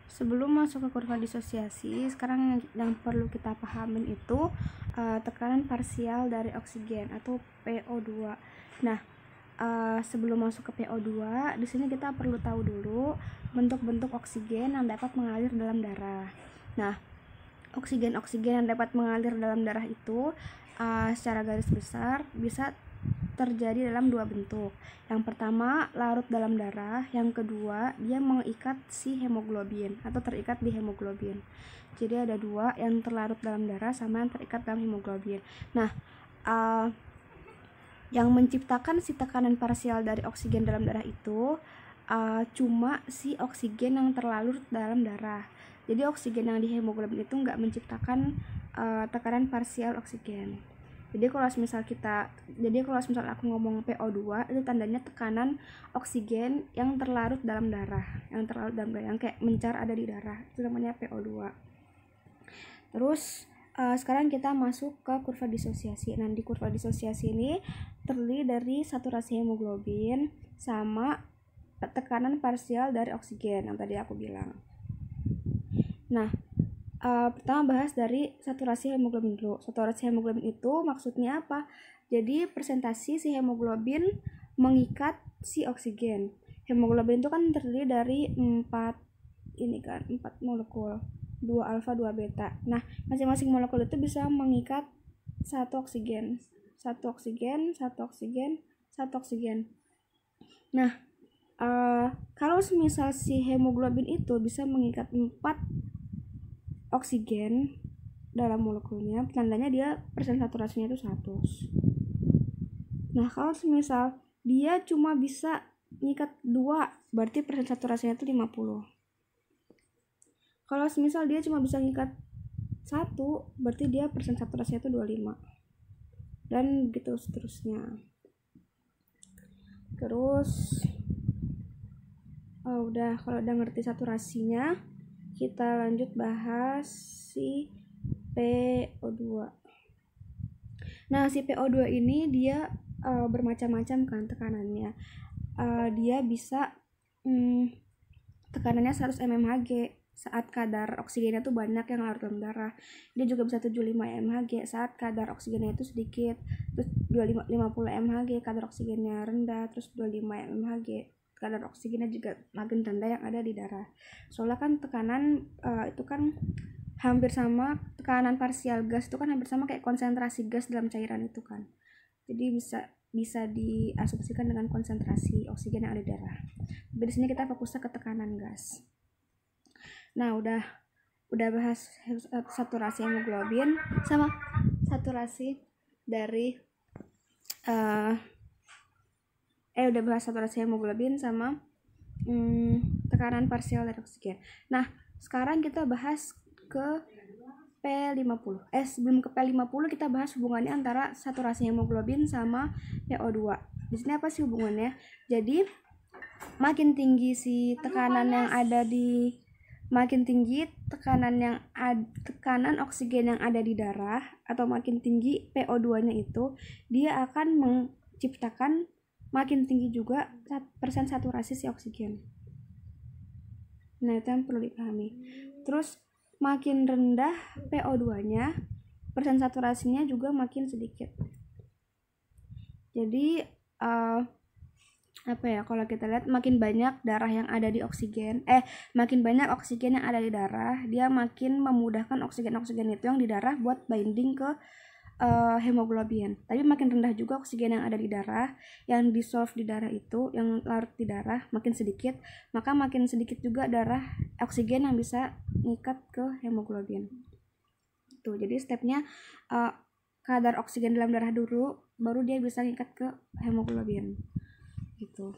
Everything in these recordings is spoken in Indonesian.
Sebelum masuk ke kurva disosiasi, sekarang yang perlu kita pahamin itu tekanan parsial dari oksigen atau PO2. Nah, sebelum masuk ke PO2, di sini kita perlu tahu dulu bentuk-bentuk oksigen yang dapat mengalir dalam darah. Nah, oksigen-oksigen yang dapat mengalir dalam darah itu secara garis besar bisa terjadi dalam dua bentuk. Yang pertama, larut dalam darah. Yang kedua, dia mengikat si hemoglobin atau terikat di hemoglobin. Jadi ada dua, yang terlarut dalam darah sama yang terikat dalam hemoglobin. Nah, yang menciptakan si tekanan parsial dari oksigen dalam darah itu cuma si oksigen yang terlarut dalam darah. Jadi oksigen yang di hemoglobin itu nggak menciptakan tekanan parsial oksigen. Jadi kalau misal aku ngomong PO2 itu tandanya tekanan oksigen yang terlarut dalam darah, yang kayak mencar ada di darah, itu namanya PO2. Terus sekarang kita masuk ke kurva disosiasi. Nah, di kurva disosiasi ini terdiri dari saturasi hemoglobin sama tekanan parsial dari oksigen yang tadi aku bilang. Nah, pertama bahas dari saturasi hemoglobin dulu. Saturasi hemoglobin itu maksudnya apa? Jadi presentasi si hemoglobin mengikat si oksigen. Hemoglobin itu kan terdiri dari 4 molekul, 2 alfa 2 beta. Nah, masing-masing molekul itu bisa mengikat satu oksigen. Nah, kalau misal si hemoglobin itu bisa mengikat 4 oksigen dalam molekulnya, tandanya dia persen saturasinya itu 100. Nah, kalau misal dia cuma bisa mengikat 2, berarti persen saturasinya itu 50. Kalau misal dia cuma bisa mengikat 1, berarti dia persen saturasinya itu 25. Dan gitu seterusnya. Terus udah, kalau udah ngerti saturasinya, kita lanjut bahas si PO2. Nah, si PO2 ini dia bermacam-macam kan tekanannya. Dia bisa tekanannya 100 mmHg saat kadar oksigennya tuh banyak yang larut dalam darah. Dia juga bisa 75 mmHg saat kadar oksigennya itu sedikit. Terus 50 mmHg kadar oksigennya rendah, terus 25 mmHg kadar oksigennya juga makin rendah yang ada di darah. Soalnya kan tekanan itu kan hampir sama, tekanan parsial gas itu kan hampir sama kayak konsentrasi gas dalam cairan itu kan. Jadi bisa diasumsikan dengan konsentrasi oksigen yang ada di darah. Tapi di sini kita fokusnya ke tekanan gas. Nah, udah bahas saturasi hemoglobin sama saturasi dari udah bahas saturasi hemoglobin sama tekanan parsial dari oksigen. Nah, sekarang kita bahas ke P50. Sebelum ke P50 kita bahas hubungannya antara saturasi hemoglobin sama PO2. Di sini apa sih hubungannya? Jadi makin tinggi si tekanan yang ada di makin tinggi tekanan oksigen yang ada di darah atau makin tinggi PO2-nya itu, dia akan menciptakan makin tinggi juga persen saturasi si oksigen. Nah, itu yang perlu dipahami. Terus makin rendah PO2-nya, persen saturasinya juga makin sedikit. Jadi kalau kita lihat makin banyak darah yang ada di makin banyak oksigen yang ada di darah, dia makin memudahkan oksigen-oksigen itu yang di darah buat binding ke hemoglobin. Tapi makin rendah juga oksigen yang ada di darah, yang dissolve di darah itu, yang larut di darah makin sedikit, maka makin sedikit juga darah oksigen yang bisa mengikat ke hemoglobin. Tuh, jadi stepnya kadar oksigen dalam darah dulu, baru dia bisa mengikat ke hemoglobin. Gitu.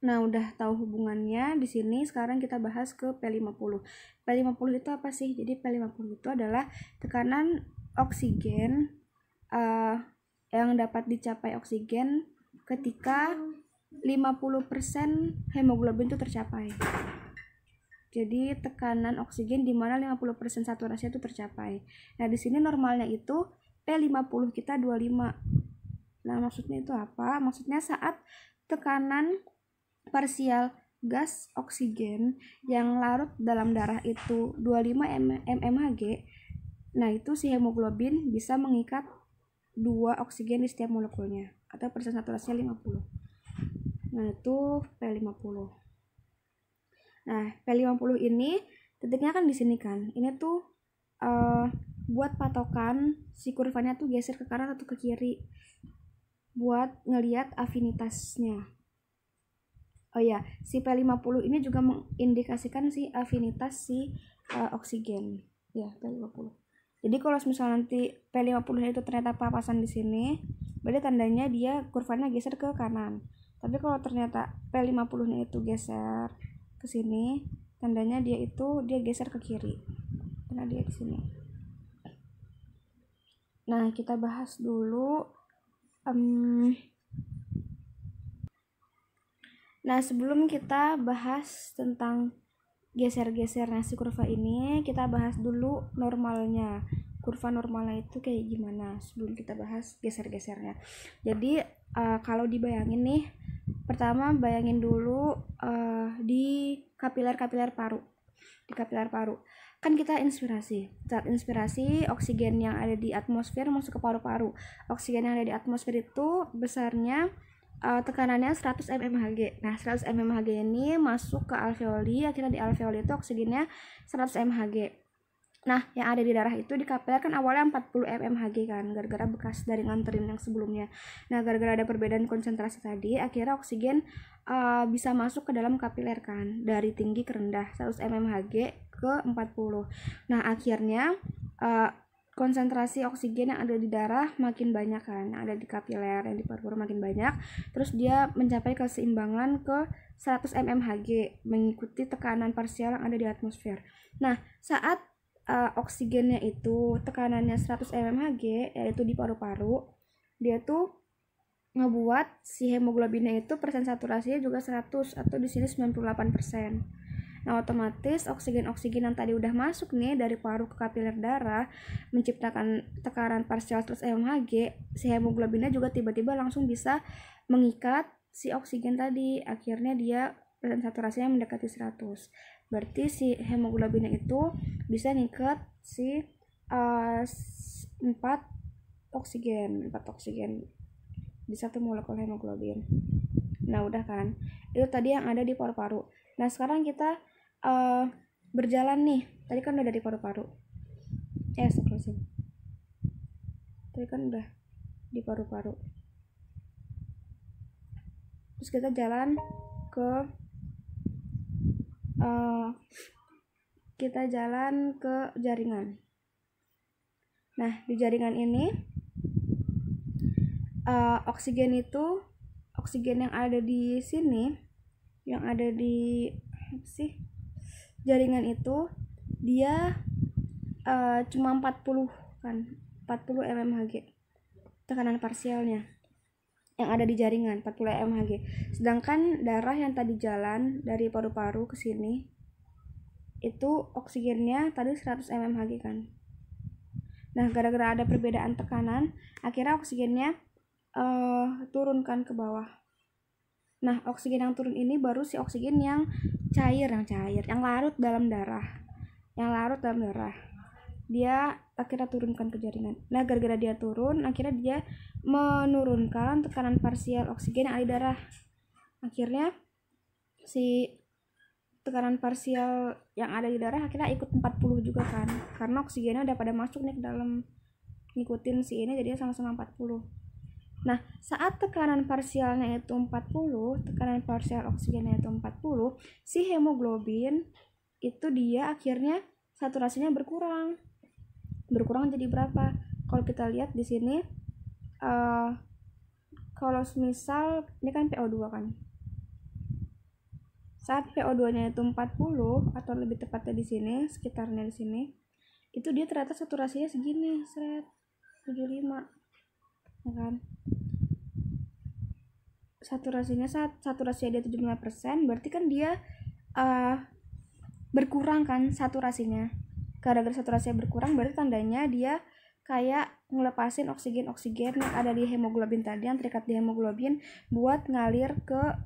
Nah, udah tahu hubungannya di sini, sekarang kita bahas ke P50. P50 itu apa sih? Jadi P50 itu adalah tekanan oksigen yang dapat dicapai oksigen ketika 50% hemoglobin itu tercapai. Jadi tekanan oksigen di mana 50% saturasi itu tercapai. Nah, di sini normalnya itu P50 kita 25. Nah, maksudnya itu apa? Maksudnya saat tekanan parsial gas oksigen yang larut dalam darah itu 25 mmHg, nah itu si hemoglobin bisa mengikat 2 oksigen di setiap molekulnya atau persen saturasinya 50. Nah itu P50. Nah P50 ini titiknya kan di sini kan, ini tuh buat patokan si kurvanya tuh geser ke kanan atau ke kiri buat ngelihat afinitasnya. Oh ya, si P50 ini juga mengindikasikan si afinitas si oksigen. Ya, P50. Jadi kalau misalnya nanti P50 itu ternyata papasan di sini, berarti tandanya dia kurvanya geser ke kanan. Tapi kalau ternyata P50-nya itu geser ke sini, tandanya dia geser ke kiri. Karena dia di sini. Nah, kita bahas dulu nah, sebelum kita bahas tentang geser-gesernya si kurva ini, kita bahas dulu normalnya. Kurva normalnya itu kayak gimana sebelum kita bahas geser-gesernya. Jadi kalau dibayangin nih, pertama bayangin dulu di kapiler-kapiler paru. Di kapiler paru kan kita inspirasi. Saat inspirasi, oksigen yang ada di atmosfer masuk ke paru-paru. Oksigen yang ada di atmosfer itu besarnya tekanannya 100 mmHg. Nah, 100 mmHg ini masuk ke alveoli, akhirnya di alveoli itu oksigennya 100 mmHg. Nah, yang ada di darah itu di kapiler kan awalnya 40 mmHg kan, gara-gara bekas dari nganterin yang sebelumnya. Nah, gara-gara ada perbedaan konsentrasi tadi, akhirnya oksigen bisa masuk ke dalam kapiler kan, dari tinggi ke rendah, 100 mmHg ke 40. Nah, akhirnya konsentrasi oksigen yang ada di darah makin banyak kan, yang ada di kapiler, yang di paru-paru makin banyak, terus dia mencapai keseimbangan ke 100 mmHg mengikuti tekanan parsial yang ada di atmosfer. Nah, saat oksigennya itu tekanannya 100 mmHg, yaitu di paru-paru, dia tuh ngebuat si hemoglobinnya itu persen saturasinya juga 100 atau di sini 98%. Nah, otomatis oksigen-oksigen yang tadi udah masuk nih dari paru ke kapiler darah menciptakan tekanan parsial 100 mmHg, si hemoglobinnya juga tiba-tiba langsung bisa mengikat si oksigen tadi. Akhirnya dia persen saturasinya mendekati 100. Berarti si hemoglobinnya itu bisa ngikat si 4 oksigen di satu molekul hemoglobin. Nah, udah kan? Itu tadi yang ada di paru-paru. Nah, sekarang kita berjalan nih. Tadi kan udah dari paru-paru. Tadi kan udah di paru-paru. Terus kita jalan ke jaringan. Nah, di jaringan ini oksigen yang ada di sini, yang ada di jaringan itu dia cuma 40 mmHg tekanan parsialnya yang ada di jaringan, 40 mmHg. Sedangkan darah yang tadi jalan dari paru-paru ke sini itu oksigennya tadi 100 mmHg kan. Nah, gara-gara ada perbedaan tekanan, akhirnya oksigennya turunkan ke bawah. Nah, oksigen yang turun ini baru si oksigen yang cair, yang larut dalam darah. Dia akhirnya turunkan ke jaringan. Nah, gara-gara dia turun, akhirnya dia menurunkan tekanan parsial oksigen yang ada di darah. Akhirnya si tekanan parsial yang ada di darah akhirnya ikut 40 juga kan. Karena oksigennya udah pada masuk nih ke dalam, ngikutin si ini, jadi sama-sama 40. Nah, saat tekanan parsialnya itu 40, tekanan parsial oksigennya itu 40, si hemoglobin itu dia akhirnya saturasinya berkurang. Berkurang jadi berapa? Kalau kita lihat di sini, kalau misal ini kan PO2 kan. Saat PO2-nya itu 40 atau lebih tepatnya di sini, sekitarnya di sini, itu dia ternyata saturasinya segini, 75. Ya kan? Saturasinya dia 75%, berarti kan dia berkurang kan saturasinya. Gara-gara saturasinya berkurang, berarti tandanya dia kayak ngelepasin oksigen yang ada di hemoglobin tadi, yang terikat di hemoglobin buat ngalir ke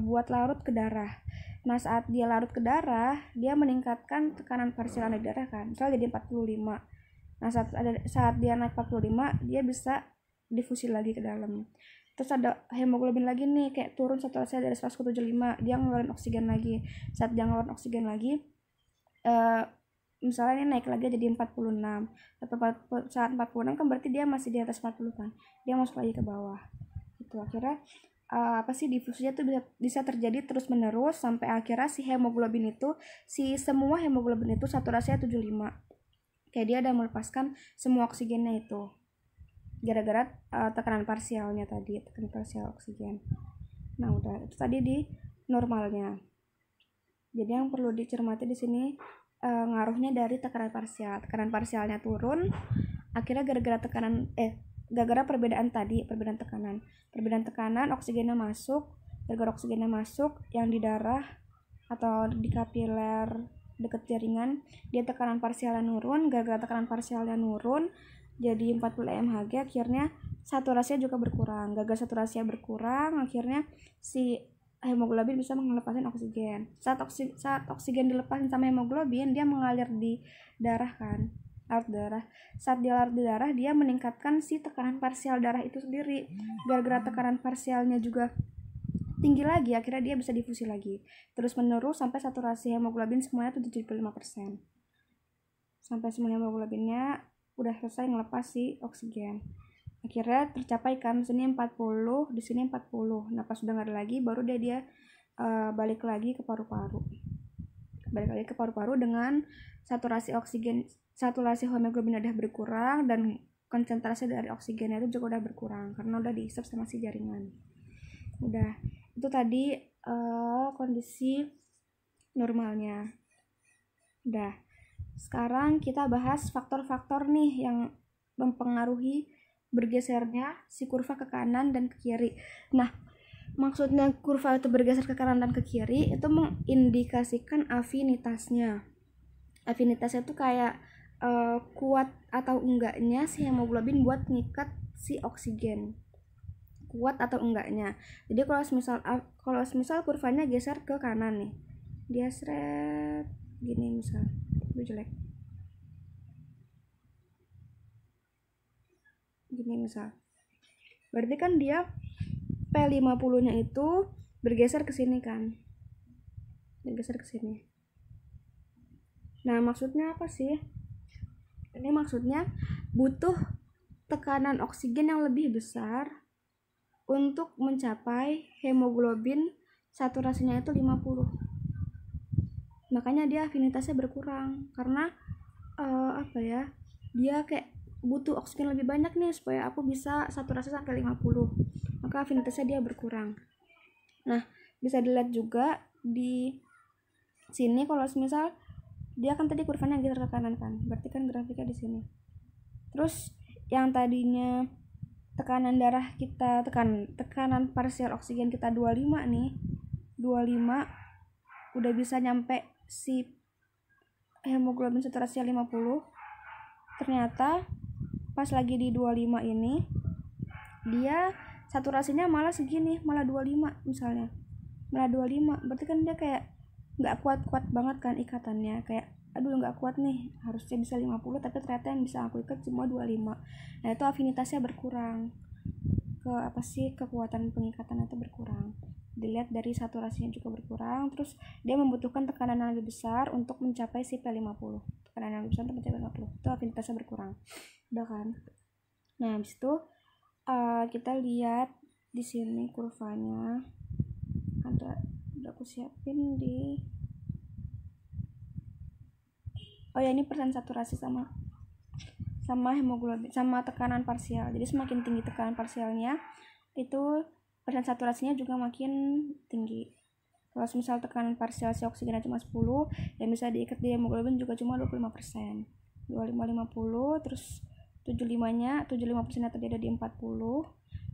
buat larut ke darah. Nah, saat dia larut ke darah, dia meningkatkan tekanan parsial di darah kan. Misalnya jadi 45. Nah, saat dia naik 45, dia bisa difusi lagi ke dalam. Terus ada hemoglobin lagi nih, kayak turun saturasinya dari 175, dia ngeluarin oksigen lagi. Saat dia ngeluarin oksigen lagi, misalnya ini naik lagi jadi 46. Saat 46 kan berarti dia masih di atas 40 kan. Dia masuk lagi ke bawah. Itu akhirnya difusinya tuh bisa terjadi terus menerus sampai akhirnya semua hemoglobin itu saturasinya 75. Kayak dia udah melepaskan semua oksigennya itu gara-gara tekanan parsialnya tadi, tekanan parsial oksigen. Nah, udah itu tadi di normalnya. Jadi yang perlu dicermati di sini ngaruhnya dari tekanan parsial. Tekanan parsialnya turun akhirnya gara-gara perbedaan tekanan oksigennya masuk, gara-gara oksigennya masuk yang di darah atau di kapiler deket jaringan, dia tekanan parsialnya nurun, gara-gara tekanan parsialnya nurun jadi 40 mHg, akhirnya saturasinya juga berkurang. Gara-gara saturasinya berkurang, akhirnya si hemoglobin bisa melepaskan oksigen. Saat oksigen dilepasin sama hemoglobin, dia mengalir di darah kan, larut darah. Saat dia larut di darah, dia meningkatkan si tekanan parsial darah itu sendiri. Gara-gara tekanan parsialnya juga tinggi lagi, akhirnya dia bisa difusi lagi. Terus menerus sampai saturasi hemoglobin semuanya tuh 75%. Sampai semua hemoglobinnya udah selesai ngelepas si oksigen. Akhirnya tercapai kan, sini 40, di sini 40. Nah, pas udah nggak ada lagi, baru dia balik lagi ke paru-paru. Balik lagi ke paru-paru dengan saturasi hemoglobin udah berkurang dan konsentrasi dari oksigennya itu juga udah berkurang karena udah dihisap sama si jaringan. Udah, itu tadi kondisi normalnya. Udah, sekarang kita bahas faktor-faktor nih yang mempengaruhi bergesernya si kurva ke kanan dan ke kiri. Nah, maksudnya kurva itu bergeser ke kanan dan ke kiri itu mengindikasikan afinitasnya. Afinitasnya itu kayak kuat atau enggaknya si hemoglobin buat ngikat si oksigen. Kuat atau enggaknya. Jadi kalau misal kurvanya geser ke kanan nih, dia seret gini misal, itu jelek. Gini misal. Berarti kan dia P50-nya itu bergeser ke sini kan. Bergeser ke sini. Nah, maksudnya apa sih? Ini maksudnya butuh tekanan oksigen yang lebih besar untuk mencapai hemoglobin saturasinya itu 50. Makanya dia afinitasnya berkurang karena dia kayak butuh oksigen lebih banyak nih supaya aku bisa saturasi sampai 50. Maka afinitasnya dia berkurang. Nah, bisa dilihat juga di sini kalau misal dia kan tadi kurvanya geser ke kanan kan, berarti kan grafiknya di sini. Terus yang tadinya tekanan darah kita, tekanan parsial oksigen kita 25 nih, 25 udah bisa nyampe si hemoglobin saturasinya 50. Ternyata pas lagi di 25 ini dia saturasinya malah segini, malah 25 misalnya, malah 25. Berarti kan dia kayak nggak kuat-kuat banget kan ikatannya, kayak aduh nggak kuat nih, harusnya bisa 50 tapi ternyata yang bisa aku ikat cuma 25. Nah, itu afinitasnya berkurang, kekuatan pengikatan itu berkurang. Dilihat dari saturasinya juga berkurang, terus dia membutuhkan tekanan yang lebih besar untuk mencapai si P50. Tekanan yang lebih besar untuk mencapai 50, itu afinitasnya berkurang. Udah kan? Nah, habis itu kita lihat di sini kurvanya udah aku siapin di ini persen saturasi sama hemoglobin sama tekanan parsial. Jadi semakin tinggi tekanan parsialnya itu persen saturasinya juga makin tinggi. Kalau misal tekanan parsial si oksigennya cuma 10, yang bisa diikat di hemoglobin juga cuma 25%. 25-50, terus 75% tadi ada di 40.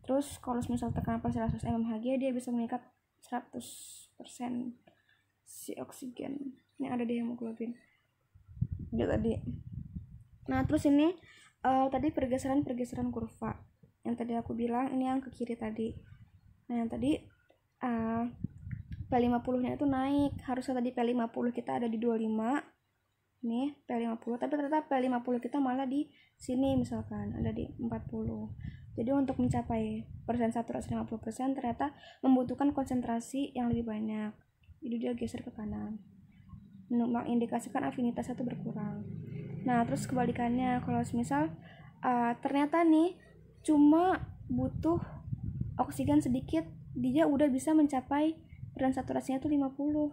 Terus kalau misal tekanan parsial 100 mHg, dia bisa mengikat 100% si oksigen yang ada di hemoglobin. Dia tadi. Nah, terus ini tadi pergeseran kurva. Yang tadi aku bilang ini yang ke kiri tadi. Nah, yang tadi P50 nya itu naik. Harusnya tadi P50 kita ada di 25 nih, P50, tapi ternyata P50 kita malah di sini, misalkan ada di 40. Jadi untuk mencapai persen saturasi 50% ternyata membutuhkan konsentrasi yang lebih banyak. Jadi dia geser ke kanan, mengindikasikan afinitasnya itu berkurang. Nah terus kebalikannya, kalau misal ternyata nih cuma butuh oksigen sedikit, dia udah bisa mencapai persen saturasinya itu 50.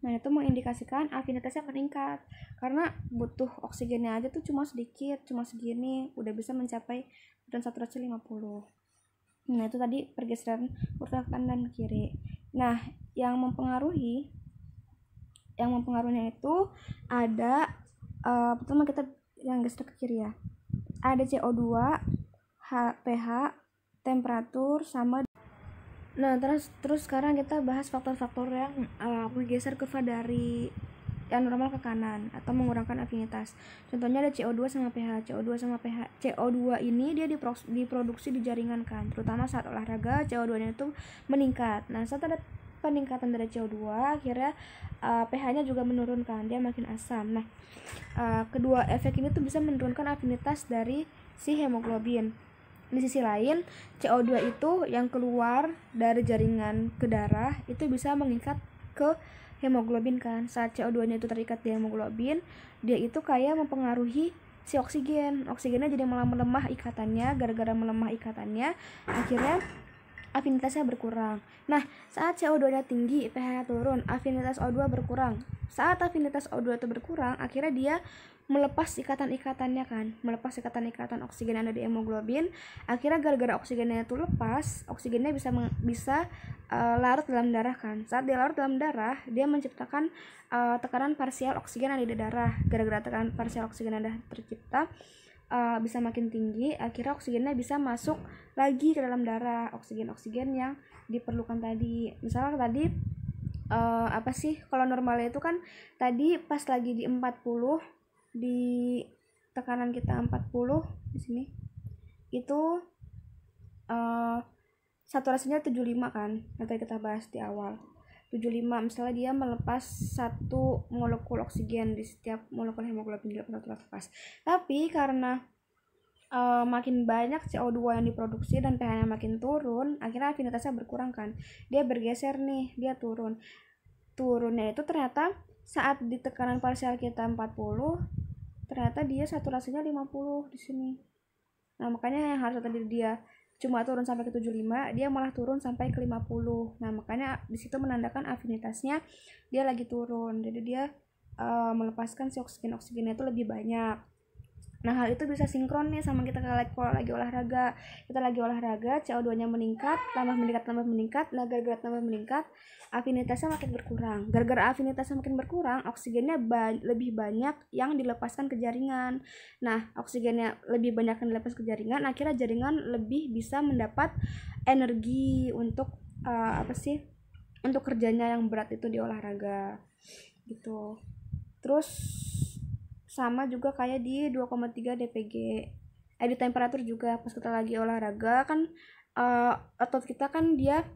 Nah itu mengindikasikan afinitasnya meningkat, karena butuh oksigennya aja tuh cuma sedikit, cuma segini, udah bisa mencapai persen saturasi 50. Nah itu tadi pergeseran kurva kanan dan kiri. Nah yang mempengaruhinya itu ada pertama kita yang geser ke kiri ya, ada CO2, pH, temperatur, sama. Nah terus sekarang kita bahas faktor-faktor yang menggeser kurva dari yang normal ke kanan atau mengurangkan afinitas. Contohnya ada CO2 sama pH. CO2 ini dia diproduksi di jaringan kan, terutama saat olahraga CO2-nya itu meningkat. Nah saat ada peningkatan dari CO2 akhirnya pH-nya juga menurunkan, dia makin asam. Nah kedua efek ini tuh bisa menurunkan afinitas dari si hemoglobin. Di sisi lain, CO2 itu yang keluar dari jaringan ke darah itu bisa mengikat ke hemoglobin kan. Saat CO2-nya itu terikat di hemoglobin, dia itu kayak mempengaruhi si oksigen. Oksigennya jadi malah melemah ikatannya, gara-gara melemah ikatannya akhirnya afinitasnya berkurang. Nah, saat CO2-nya tinggi, pH-nya turun, afinitas O2 berkurang. Saat afinitas O2 itu berkurang, akhirnya dia melepas ikatan-ikatannya kan, melepas ikatan-ikatan oksigen yang ada di hemoglobin. Akhirnya gara-gara oksigennya itu lepas, oksigennya bisa larut dalam darah kan. Saat dia larut dalam darah, dia menciptakan tekanan parsial oksigen yang ada di darah. Gara-gara tekanan parsial oksigen yang ada tercipta bisa makin tinggi, akhirnya oksigennya bisa masuk lagi ke dalam darah, oksigen yang diperlukan tadi. Misalnya tadi apa sih, kalau normalnya itu kan tadi pas lagi di 40, di tekanan kita 40 di sini itu saturasinya 75 kan, nanti kita bahas di awal. 75 misalnya dia melepas 1 molekul oksigen di setiap molekul hemoglobin dia lepas. Tapi karena makin banyak CO2 yang diproduksi dan pH-nya makin turun, akhirnya afinitasnya berkurang kan. Dia bergeser nih, dia turun. Turunnya itu ternyata saat di tekanan parsial kita 40, ternyata dia saturasinya 50 di sini. Nah, makanya yang harus tadi dia cuma turun sampai ke 75, dia malah turun sampai ke 50. Nah, makanya di situ menandakan afinitasnya dia lagi turun. Jadi dia melepaskan si oksigennya itu lebih banyak. Nah, hal itu bisa sinkron nih sama kita kalau lagi olahraga. Kita lagi olahraga, CO2-nya meningkat, tambah meningkat. Nah, gara-gara tambah meningkat, afinitasnya makin berkurang. Gara-gara afinitasnya makin berkurang, oksigennya lebih banyak yang dilepaskan ke jaringan. Nah, oksigennya lebih banyak yang dilepas ke jaringan, akhirnya jaringan lebih bisa mendapat energi untuk untuk kerjanya yang berat itu di olahraga gitu. Terus sama juga kayak di 2,3 dpg, di temperatur juga. Pas kita lagi olahraga kan otot kita kan dia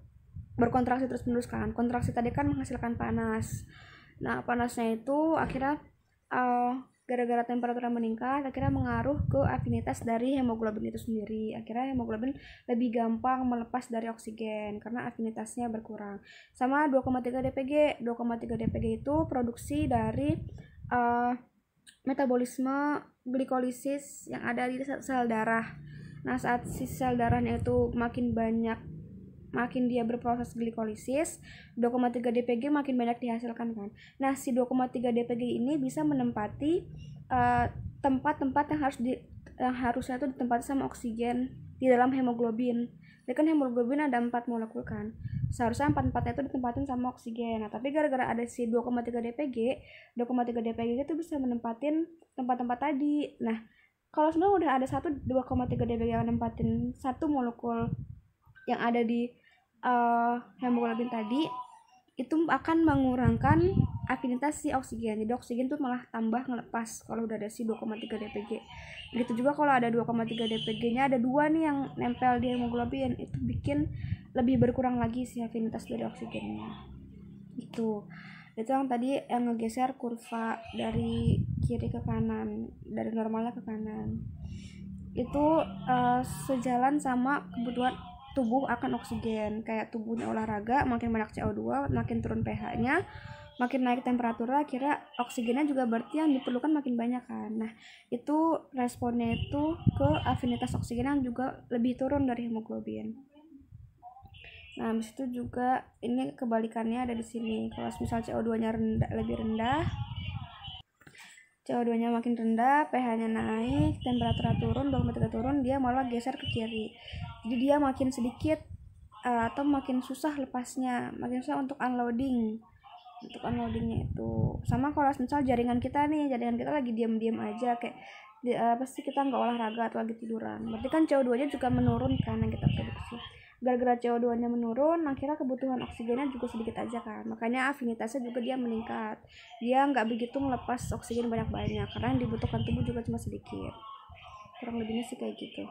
berkontraksi terus menerus kan, kontraksi tadi kan menghasilkan panas. Nah panasnya itu akhirnya gara-gara temperatur yang meningkat akhirnya mengaruh ke afinitas dari hemoglobin itu sendiri. Akhirnya hemoglobin lebih gampang melepas dari oksigen karena afinitasnya berkurang. Sama 2,3 dpg. 2,3 dpg itu produksi dari metabolisme glikolisis yang ada di sel darah. Nah, saat si sel darahnya itu makin dia berproses glikolisis, 2,3 dpg makin banyak dihasilkan kan. Nah, si 2,3 dpg ini bisa menempati tempat-tempat yang harusnya itu ditempati sama oksigen di dalam hemoglobin. Jadi kan hemoglobin ada 4 molekul kan. Seharusnya 4-4-nya itu ditempatin sama oksigen. Nah, tapi gara-gara ada si 2,3 dpg itu bisa menempatin tempat-tempat tadi. Nah, kalau sebenarnya udah ada 2,3 dpg yang nempatin 1 molekul yang ada di hemoglobin tadi, itu akan mengurangkan afinitas si oksigen. Jadi oksigen tuh malah tambah ngelepas kalau udah ada si 2,3 dpg. Begitu juga kalau ada 2,3 dpg-nya ada 2 nih yang nempel di hemoglobin, itu bikin lebih berkurang lagi si afinitas dari oksigennya. Itu yang tadi yang ngegeser kurva dari kiri ke kanan, dari normalnya ke kanan. Itu sejalan sama kebutuhan tubuh akan oksigen. Kayak tubuhnya olahraga, makin banyak CO2, makin turun pH-nya, makin naik temperaturnya, kira oksigennya juga berarti yang diperlukan makin banyak kan. Nah, itu responnya itu ke afinitas oksigen yang juga lebih turun dari hemoglobin. Nah, habis itu juga ini kebalikannya ada di sini. Kalau misal CO2-nya lebih rendah, CO2-nya makin rendah, pH-nya naik, temperatur turun, barometer turun, dia malah geser ke kiri. Jadi dia makin sedikit atau makin susah lepasnya, makin susah untuk unloading. Untuk unloadingnya itu sama kalau misal jaringan kita lagi diam-diam aja, kayak pasti kita nggak olahraga atau lagi tiduran, berarti kan CO2-nya juga menurun kan yang kita produksi. Gara-gara CO2-nya menurun, akhirnya kebutuhan oksigennya juga sedikit aja kan, makanya afinitasnya juga dia meningkat, dia nggak begitu melepas oksigen banyak-banyak karena yang dibutuhkan tubuh juga cuma sedikit. Kurang lebihnya sih kayak gitu.